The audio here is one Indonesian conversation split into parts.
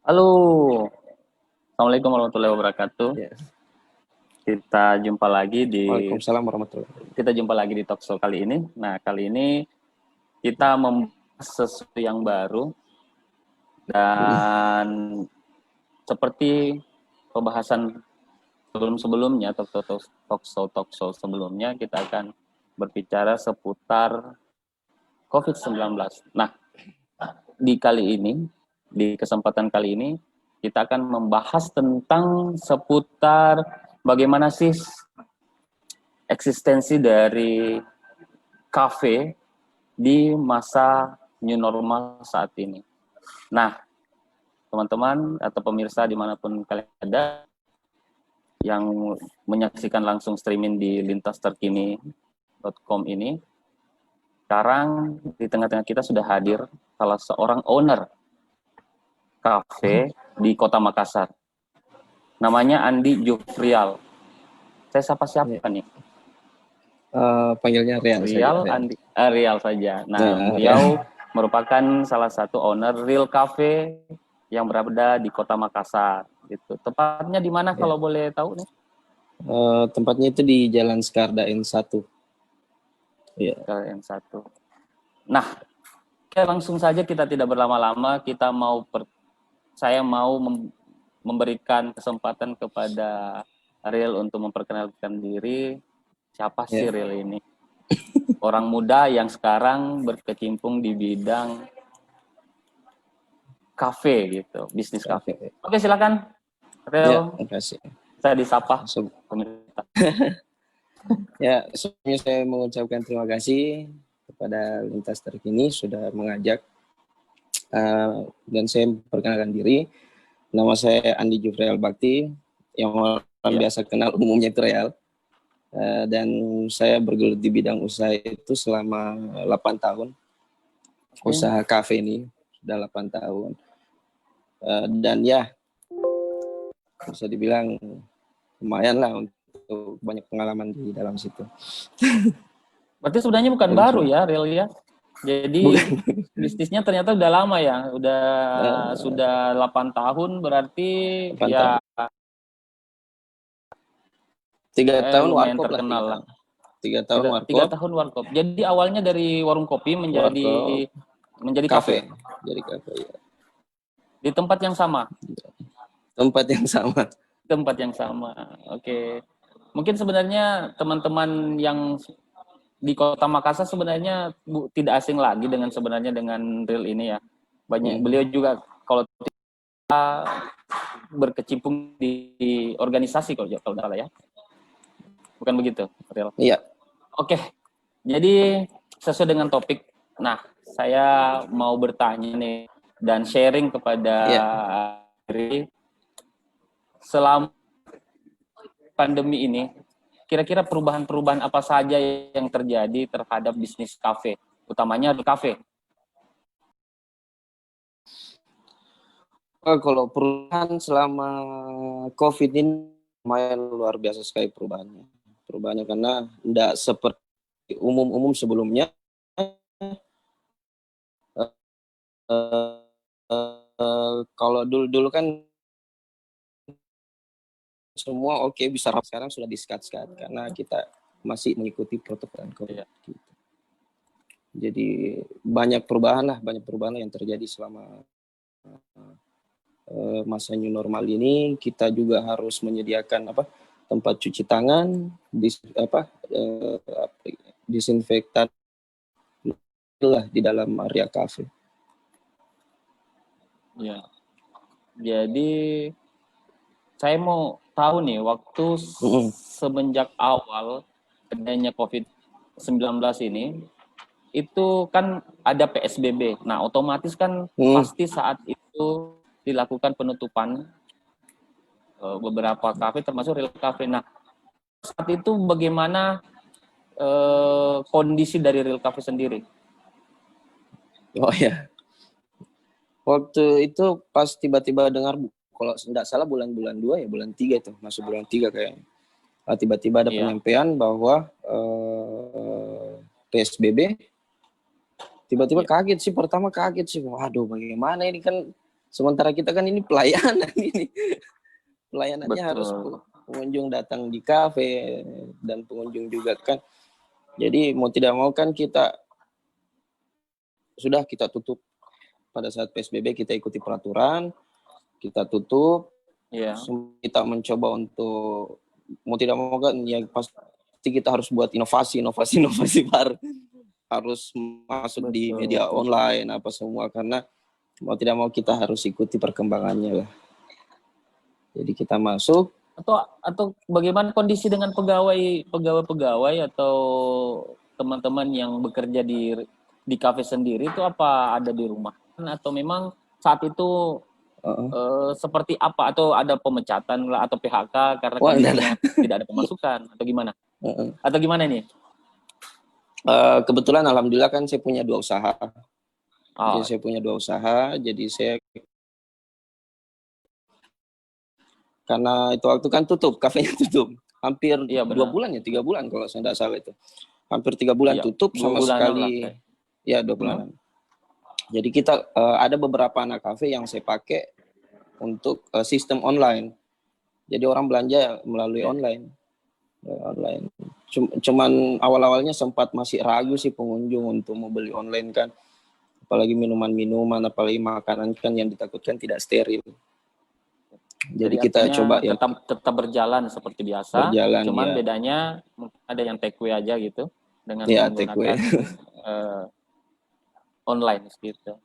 Halo, Assalamualaikum warahmatullahi wabarakatuh. Ya. Kita jumpa lagi di Waalaikumsalam warahmatullahi wabarakatuh. kita jumpa lagi di talk show kali ini. Nah, kali ini kita membahas sesuatu yang baru dan seperti pembahasan sebelum-sebelumnya talk show sebelumnya kita akan berbicara seputar COVID-19. Nah, di kesempatan kali ini kita akan membahas tentang seputar bagaimana sih eksistensi dari kafe di masa new normal saat ini. Nah, teman-teman atau pemirsa dimanapun kalian ada yang menyaksikan langsung streaming di lintasterkini.com ini, sekarang di tengah-tengah kita sudah hadir salah seorang owner kafe di Kota Makassar. Namanya Andi Jufrial. Saya sapa siapa nih? Panggilnya Rian Rial saja. Andi, Rial saja. Nah, beliau merupakan salah satu owner Real Cafe yang berada di Kota Makassar. Gitu. Tepatnya di mana kalau boleh tahu nih? Tempatnya itu di Jalan Skarda N1. Ya. N1. Nah, langsung saja kita tidak berlama-lama, saya mau memberikan kesempatan kepada Real untuk memperkenalkan diri. Siapa sih Real ini? Orang muda yang sekarang berkecimpung di bidang kafe gitu, bisnis kafe. Oke, silakan. Ya, terima kasih. Saya disapa. Ya, sebelumnya saya mengucapkan terima kasih kepada Lintas Terkini sudah mengajak dan saya memperkenalkan diri. Nama saya Andi Jufrial Bakti, yang orang biasa kenal umumnya itu Real. Dan saya bergelut di bidang usaha itu selama 8 tahun. Usaha kafe ini sudah 8 tahun. Dan ya, bisa dibilang lumayan lah untuk banyak pengalaman di dalam situ. Berarti sebenarnya bukan baru ya, Real ya? Jadi bisnisnya ternyata udah lama ya, sudah 8 tahun berarti 8 ya tahun. 3 tahun lumayan warkop terkenal lah. 3 tahun warkop. 3 tahun warkop. Jadi awalnya dari warung kopi menjadi kafe. Jadi kafe ya. Di tempat yang sama. Tempat yang sama. Tempat yang sama. Oke. Mungkin sebenarnya teman-teman yang di Kota Makassar sebenarnya tidak asing lagi dengan Real ini ya. Banyak beliau juga kalau berkecimpung di organisasi kalau salah ya. Bukan begitu, Real? Iya. Oke. Jadi sesuai dengan topik. Nah, saya mau bertanya nih dan sharing kepada Ri, selama pandemi ini, kira-kira perubahan-perubahan apa saja yang terjadi terhadap bisnis kafe, utamanya di kafe? Kalau perubahan selama COVID ini lumayan luar biasa sekali perubahannya. Perubahannya karena tidak seperti umum-umum sebelumnya. Kalau dulu kan semua bisa, sekarang sudah di-skat karena kita masih mengikuti protokol COVID. Gitu. Jadi banyak perubahan yang terjadi selama masa new normal ini. Kita juga harus menyediakan tempat cuci tangan, disinfektan lah di dalam area kafe. Ya. Jadi saya mau tahu nih, waktu semenjak awal adanya COVID-19 ini, itu kan ada PSBB. Nah, otomatis kan pasti saat itu dilakukan penutupan beberapa kafe termasuk Real Cafe. Nah, saat itu bagaimana kondisi dari Real Cafe sendiri? Oh ya, waktu itu pas tiba-tiba dengar, kalau tidak salah bulan 2 ya, bulan 3 itu, masuk bulan 3 kayaknya. Tiba-tiba ada penyampaian bahwa PSBB. Tiba-tiba kaget sih, waduh bagaimana ini kan Sementara kita kan ini pelayanan ini. Pelayanannya harus Betul. pengunjung datang di kafe dan pengunjung juga kan. Jadi mau tidak mau kan kita tutup pada saat PSBB, kita ikuti peraturan, kita tutup. Iya. Kita mencoba untuk mau tidak mau kan ya pasti kita harus buat inovasi baru, harus masuk di media online apa semua, karena mau tidak mau kita harus ikuti perkembangannya lah. Jadi kita masuk. Atau bagaimana kondisi dengan pegawai atau teman-teman yang bekerja di kafe sendiri itu, apa ada di rumah atau memang saat itu seperti apa, atau ada pemecatan lah atau PHK karena kondisinya tidak ada pemasukan atau gimana? Atau gimana nih? Kebetulan alhamdulillah kan saya punya 2 usaha. Oh. Jadi saya punya 2 usaha, jadi saya karena itu waktu kan tutup, kafenya tutup. Hampir 2 bulan ya, 3 bulan kalau saya tidak salah itu. Hampir 3 bulan tutup sama sekali. Ya, 2 bulanan. Jadi kita ada beberapa anak kafe yang saya pakai untuk sistem online. Jadi orang belanja melalui online. Cuman awal-awalnya sempat masih ragu sih pengunjung untuk mau beli online kan. Apalagi minuman-minuman, apalagi makanan kan yang ditakutkan tidak steril. Jadi kita coba ya tetap berjalan seperti biasa. Cuman bedanya mungkin ada yang take away aja gitu dengan menggunakan online gitu.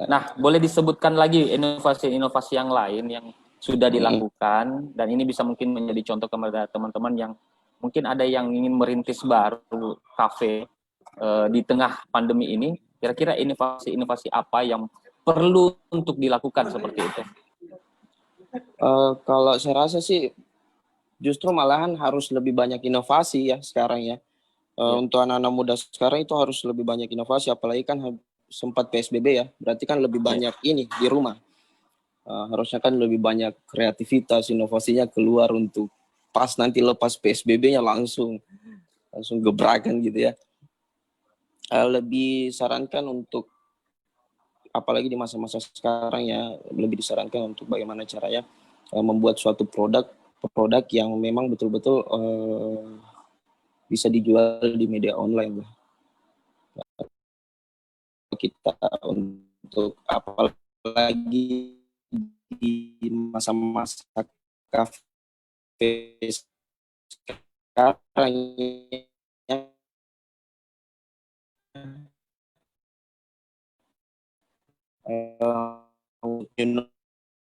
Nah, boleh disebutkan lagi inovasi-inovasi yang lain yang sudah dilakukan dan ini bisa mungkin menjadi contoh kepada teman-teman yang mungkin ada yang ingin merintis baru kafe di tengah pandemi ini. Kira-kira inovasi-inovasi apa yang perlu untuk dilakukan seperti itu? Kalau saya rasa sih justru malahan harus lebih banyak inovasi ya sekarang ya. Untuk anak-anak muda sekarang itu harus lebih banyak inovasi, apalagi kan sempat PSBB ya, berarti kan lebih banyak ini di rumah. Harusnya kan lebih banyak kreativitas, inovasinya keluar untuk pas nanti lepas PSBB-nya langsung gebrakan gitu ya. Lebih sarankan untuk, apalagi di masa-masa sekarang ya, lebih disarankan untuk bagaimana caranya membuat suatu produk yang memang betul-betul bisa dijual di media online. Kita untuk apalagi di masa-masa kafe sekarang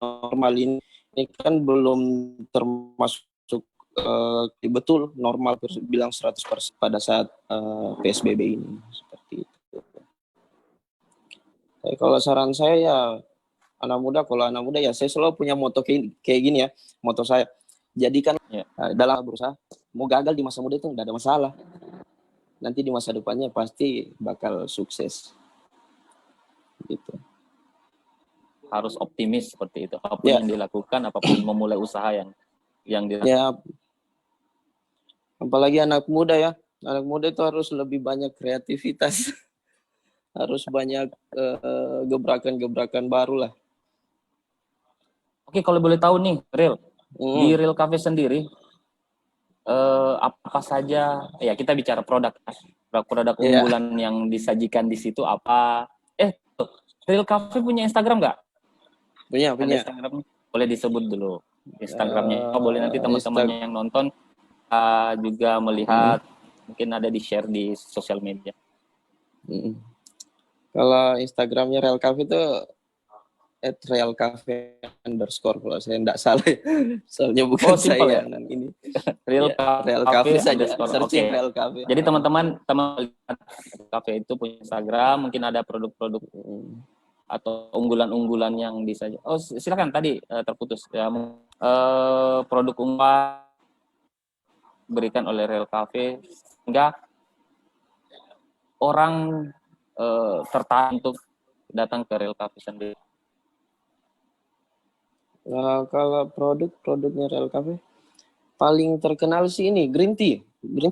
normal ini kan belum termasuk betul normal bilang 100% pada saat PSBB ini, seperti itu. Kalau saran saya ya kalau anak muda ya saya selalu punya moto kayak gini ya, moto saya, jadikan dalam berusaha, mau gagal di masa muda itu nggak ada masalah, nanti di masa depannya pasti bakal sukses gitu. Harus optimis seperti itu. Apapun yang dilakukan, apapun memulai usaha yang dilakukan. Ya, apalagi anak muda ya. Anak muda itu harus lebih banyak kreativitas. Harus banyak gebrakan-gebrakan baru lah. Oke, kalau boleh tahu nih, Real. Di Real Cafe sendiri, apa saja, ya kita bicara produk unggulan yang disajikan di situ apa? Real Cafe punya Instagram nggak? Punya. Instagram, boleh disebut dulu Instagramnya. Boleh nanti teman-temannya yang nonton juga melihat, mungkin ada di share di sosial media. Kalau Instagramnya Real Cafe itu @realcafe_ kalau saya tidak salah. Soalnya bukan saya ya? ini. Real Cafe saja. Searching Real Cafe. Jadi teman-teman kafe itu punya Instagram, mungkin ada produk-produk atau unggulan-unggulan yang bisa. Oh, silakan, tadi terputus ya. Produk unggulan berikan oleh Real Cafe sehingga orang tertarik untuk datang ke Real Cafe sendiri. Kalau produknya Real Cafe paling terkenal sih ini green tea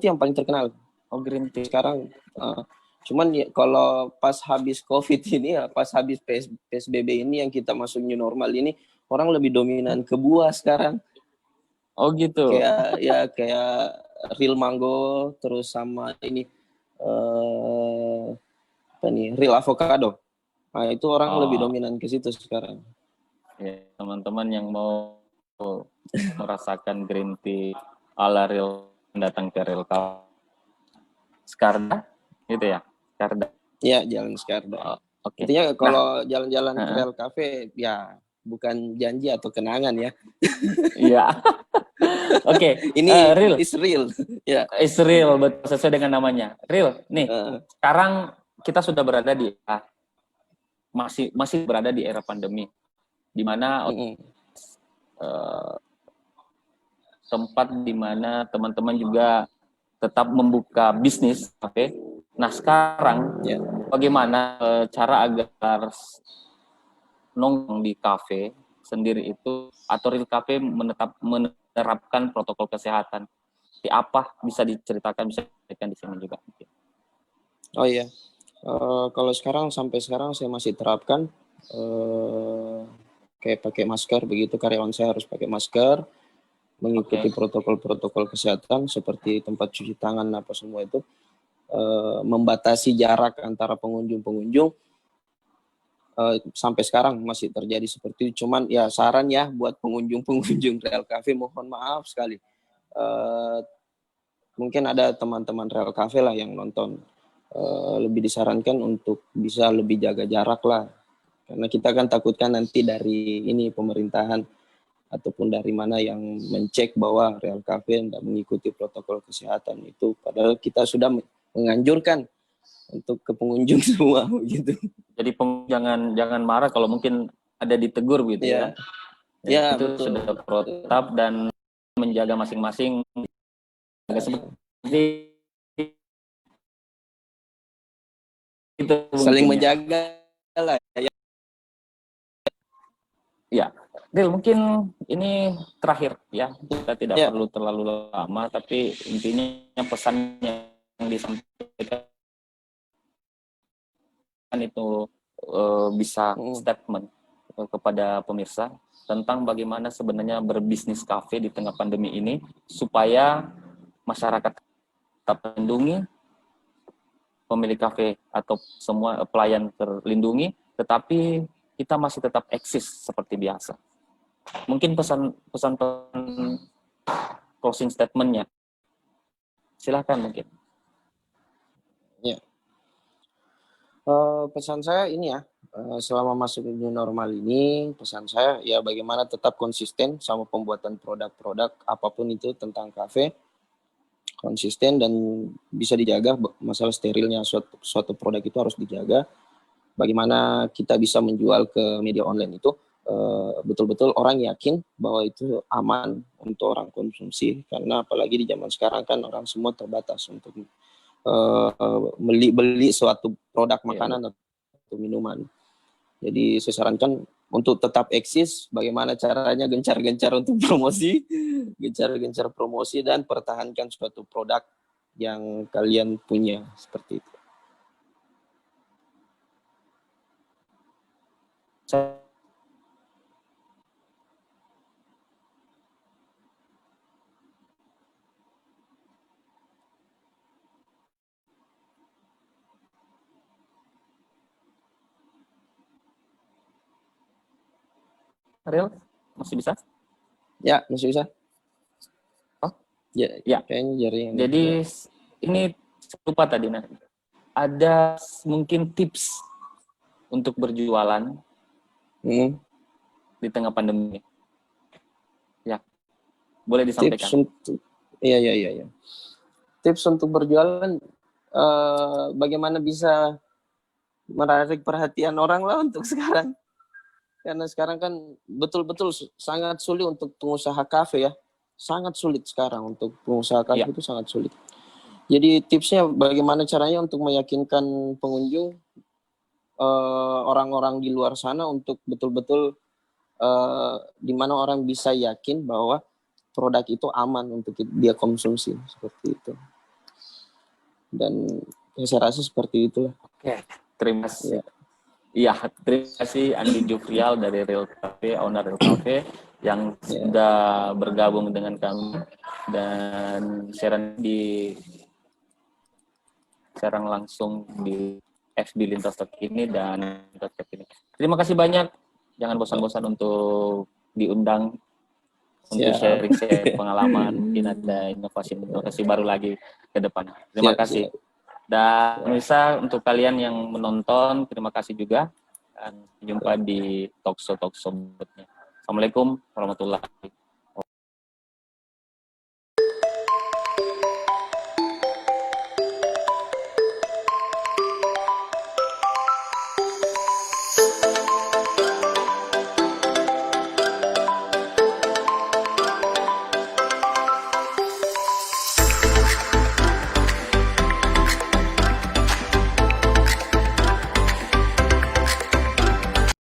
yang paling terkenal. Green tea sekarang Cuman ya, kalau pas habis COVID ini ya, pas habis PSBB ini yang kita masuk new normal ini, orang lebih dominan ke buah sekarang. Oh gitu. Kayak real mango, terus sama ini apa nih, real avocado. Nah, itu orang lebih Oh, dominan ke situ sekarang. ya, teman-teman yang mau merasakan green tea ala real datang ke real Skarda, gitu ya, Skarda. Ya, Jalan Skarda. Oh, oke. Intinya Nah, kalau jalan-jalan ke uh-uh. Real Cafe, ya bukan janji atau kenangan ya. Iya. Oke, Ini real, is real. Ya. is real, betul sesuai dengan namanya. Real. Nih, Uh, sekarang kita sudah berada di masih masih berada di era pandemi, di mana uh, tempat di mana teman-teman juga tetap membuka bisnis, oke? Nah sekarang ya. bagaimana cara agar nongkrong di kafe sendiri itu atau real cafe menerapkan protokol kesehatan? Di apa bisa diceritakan, bisa diceritakan di sini juga? Oh iya. Kalau sampai sekarang saya masih terapkan kayak pakai masker begitu, karyawan saya harus pakai masker, mengikuti Oke. protokol-protokol kesehatan seperti tempat cuci tangan apa semua itu, membatasi jarak antara pengunjung-pengunjung. Sampai sekarang masih terjadi seperti itu. Cuman ya saran ya buat pengunjung-pengunjung Real Cafe, mohon maaf sekali. Mungkin ada teman-teman Real Cafe lah yang nonton. Lebih disarankan untuk bisa lebih jaga jarak lah. Karena kita kan takutkan nanti dari ini pemerintahan ataupun dari mana yang mencek bahwa Real Cafe tidak mengikuti protokol kesehatan itu. Padahal kita sudah menganjurkan untuk ke pengunjung semua gitu. Jadi jangan marah kalau mungkin ada ditegur gitu ya. Ya, ya Itu betul. sudah protap dan menjaga masing-masing seperti itu Saling mungkin ya. menjaga lah ya. Ya, Dil, mungkin ini terakhir ya. Kita tidak Ya. perlu terlalu lama, tapi intinya pesan yang disampaikan itu bisa statement kepada pemirsa tentang bagaimana sebenarnya berbisnis kafe di tengah pandemi ini supaya masyarakat tetap terlindungi, pemilik kafe atau semua pelayan terlindungi, tetapi kita masih tetap eksis seperti biasa. Mungkin pesan closing statement-nya. Silakan mungkin. Ya. Pesan saya ini ya, selama masuk new normal ini, pesan saya ya bagaimana tetap konsisten sama pembuatan produk-produk apapun itu tentang kafe, konsisten dan bisa dijaga. Masalah sterilnya suatu produk itu harus dijaga. Bagaimana kita bisa menjual ke media online itu betul-betul orang yakin bahwa itu aman untuk orang konsumsi, karena apalagi di zaman sekarang kan orang semua terbatas untuk beli suatu produk makanan atau minuman. Jadi saya sarankan untuk tetap eksis, bagaimana caranya gencar-gencar untuk promosi, gencar-gencar promosi dan pertahankan suatu produk yang kalian punya seperti itu. Real, masih bisa? Ya, masih bisa. Oh, Ya, ya. kayaknya jaringan. Jadi Ya. ini lupa tadi, nah. Ada mungkin tips untuk berjualan di tengah pandemi. Ya, boleh disampaikan. Tips untuk, iya. Tips untuk berjualan, bagaimana bisa menarik perhatian orang lah untuk sekarang. Karena sekarang kan betul-betul sangat sulit untuk pengusaha kafe ya. Sangat sulit sekarang untuk pengusaha kafe itu sangat sulit. Jadi tipsnya bagaimana caranya untuk meyakinkan pengunjung, orang-orang di luar sana untuk betul-betul di mana orang bisa yakin bahwa produk itu aman untuk dia konsumsi seperti itu. Dan Ya, saya rasa seperti itulah. Oke, terima kasih. Ya. Iya, terima kasih Andi Jufrial dari Real Cafe, owner Real Cafe yang Ya. sudah bergabung dengan kami dan siaran langsung di FB Lintas Talk ini dan Lintas Talk ini. Terima kasih banyak. Jangan bosan-bosan untuk diundang untuk Siap. sharing pengalaman, mungkin ada inovasi baru lagi ke depan. Terima Siap, kasih. siap. Dan pemirsa, untuk kalian yang menonton, terima kasih juga. Dan jumpa di talkshow berikutnya. Assalamualaikum warahmatullahi wabarakatuh.